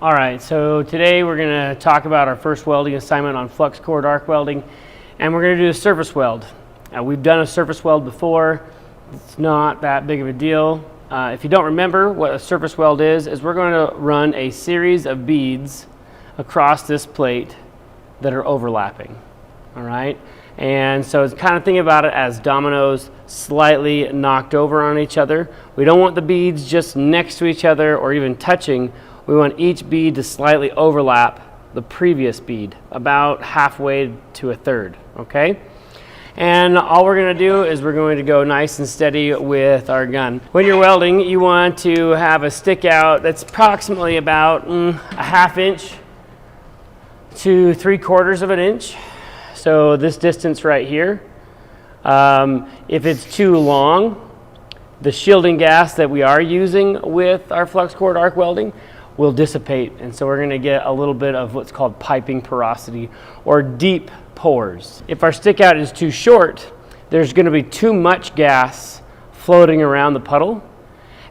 All right, so today we're going to talk about our first welding assignment on flux core arc welding, and we're going to do a surface weld. We've done a surface weld before. It's not that big of a deal. If you don't remember what a surface weld is we're going to run a series of beads across this plate that are overlapping. All right, and so it's kind of think about it as dominoes slightly knocked over on each other. We don't want the beads just next to each other or even touching. We want each bead to slightly overlap the previous bead, about halfway to a third, okay? And all we're going to do is we're going to go nice and steady with our gun. When you're welding, you want to have a stick out that's approximately about a ½ inch to 3/4 of an inch. So this distance right here. If it's too long, the shielding gas that we are using with our flux core arc welding will dissipate, and so we're going to get a little bit of what's called piping porosity or deep pores. If our stick out is too short, there's going to be too much gas floating around the puddle,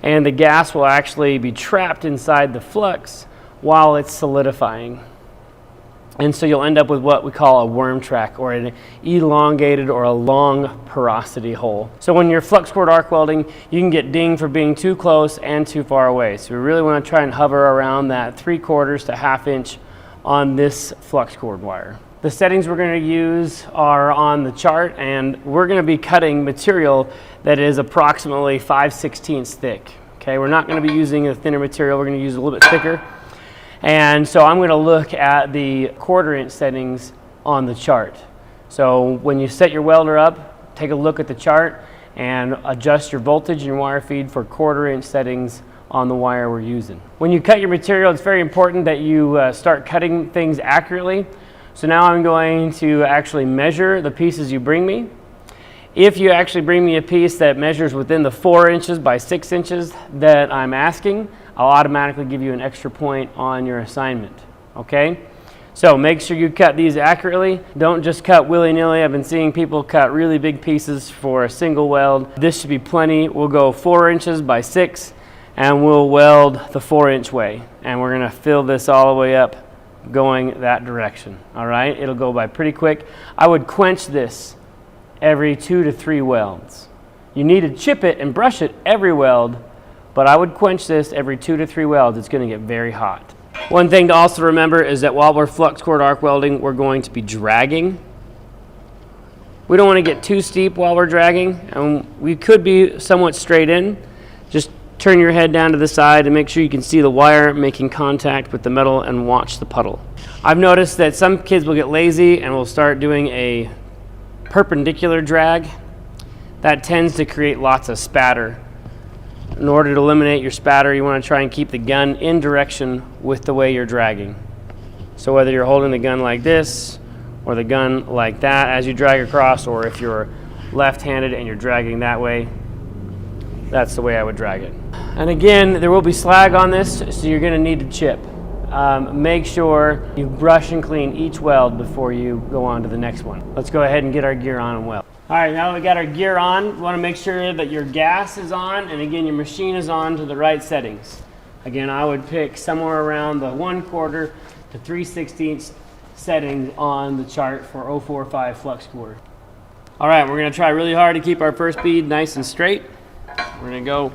and the gas will actually be trapped inside the flux while it's solidifying. And so you'll end up with what we call a worm track, or an elongated or a long porosity hole. So when you're flux core arc welding, you can get dinged for being too close and too far away. So we really want to try and hover around that 3/4 to ½ inch on this flux cord wire. The settings we're going to use are on the chart, and we're going to be cutting material that is approximately 5/16 thick. Okay, we're not going to be using a thinner material. We're going to use a little bit thicker. And so I'm going to look at the 1/4 inch settings on the chart. So when you set your welder up, take a look at the chart and adjust your voltage and your wire feed for 1/4 inch settings on the wire we're using. When you cut your material, it's very important that you start cutting things accurately. So now I'm going to actually measure the pieces you bring me. If you actually bring me a piece that measures within the 4 inches by 6 inches that I'm asking, I'll automatically give you an extra point on your assignment, okay? So make sure you cut these accurately. Don't just cut willy-nilly. I've been seeing people cut really big pieces for a single weld. This should be plenty. We'll go 4 inches by 6, and we'll weld the 4-inch way. And we're gonna fill this all the way up going that direction, all right? It'll go by pretty quick. I would quench this every 2 to 3 welds. You need to chip it and brush it every weld, but I would quench this every 2 to 3 welds. It's going to get very hot. One thing to also remember is that while we're flux core arc welding, we're going to be dragging. We don't want to get too steep while we're dragging, and we could be somewhat straight in. Just turn your head down to the side and make sure you can see the wire making contact with the metal and watch the puddle. I've noticed that some kids will get lazy and will start doing a perpendicular drag. That tends to create lots of spatter. In order to eliminate your spatter, you want to try and keep the gun in direction with the way you're dragging. So whether you're holding the gun like this or the gun like that as you drag across, or if you're left-handed and you're dragging that way, that's the way I would drag it. And again, there will be slag on this, so you're going to need to chip. Make sure you brush and clean each weld before you go on to the next one. Let's go ahead and get our gear on and weld. All right, now that we got our gear on, we want to make sure that your gas is on, and again, your machine is on to the right settings. Again, I would pick somewhere around the 1/4 to 3/16 settings on the chart for 045 flux core. All right, we're going to try really hard to keep our first bead nice and straight. We're going to go.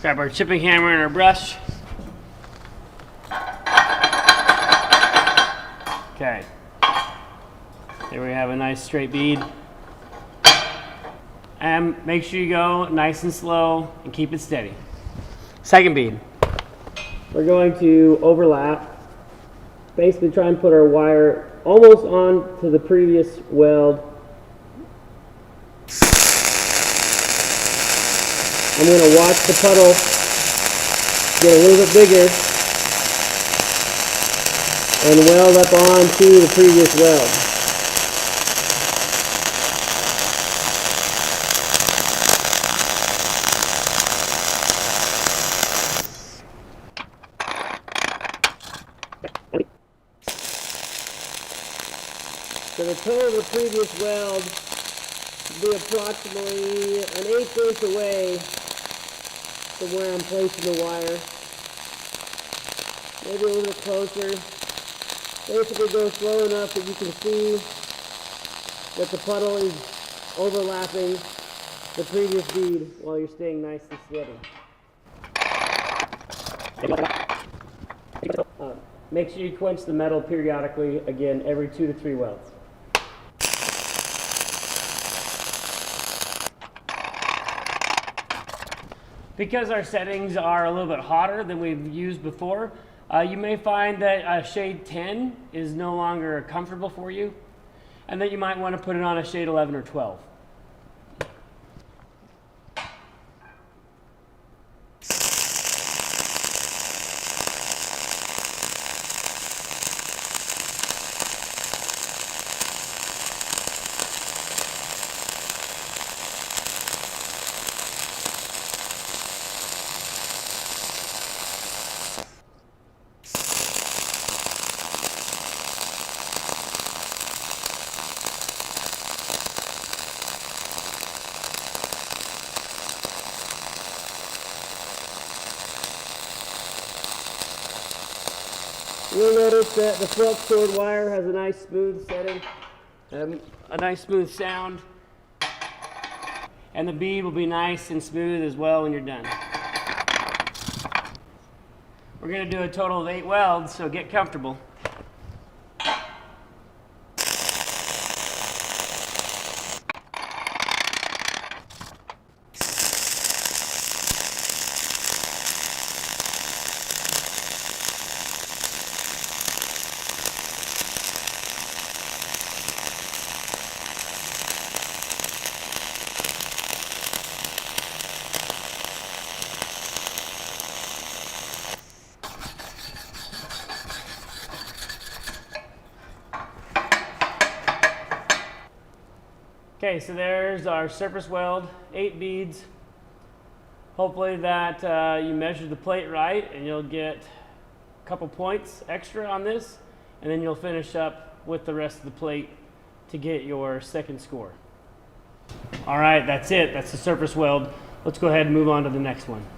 Grab our chipping hammer and our brush. Okay. There we have a nice straight bead. And make sure you go nice and slow and keep it steady. Second bead. We're going to overlap. Basically try and put our wire almost on to the previous weld. I'm going to watch the puddle get a little bit bigger. and weld up onto the previous weld. So the toe of the previous weld will be approximately an 1/8 inch away from where I'm placing the wire. Maybe a little bit closer. Basically go slow enough that you can see that the puddle is overlapping the previous bead while you're staying nice and steady. Make sure you quench the metal periodically, again, every 2 to 3 welds. Because our settings are a little bit hotter than we've used before, you may find that shade 10 is no longer comfortable for you, and that you might want to put it on a shade 11 or 12. You'll notice that the flux cord wire has a nice smooth setting, a nice smooth sound, and the bead will be nice and smooth as well when you're done. We're going to do a total of 8 welds, so get comfortable. Okay, so there's our surface weld, 8 beads. Hopefully that you measured the plate right, and you'll get a couple points extra on this, and then you'll finish up with the rest of the plate to get your second score. All right, that's it. That's the surface weld. Let's go ahead and move on to the next one.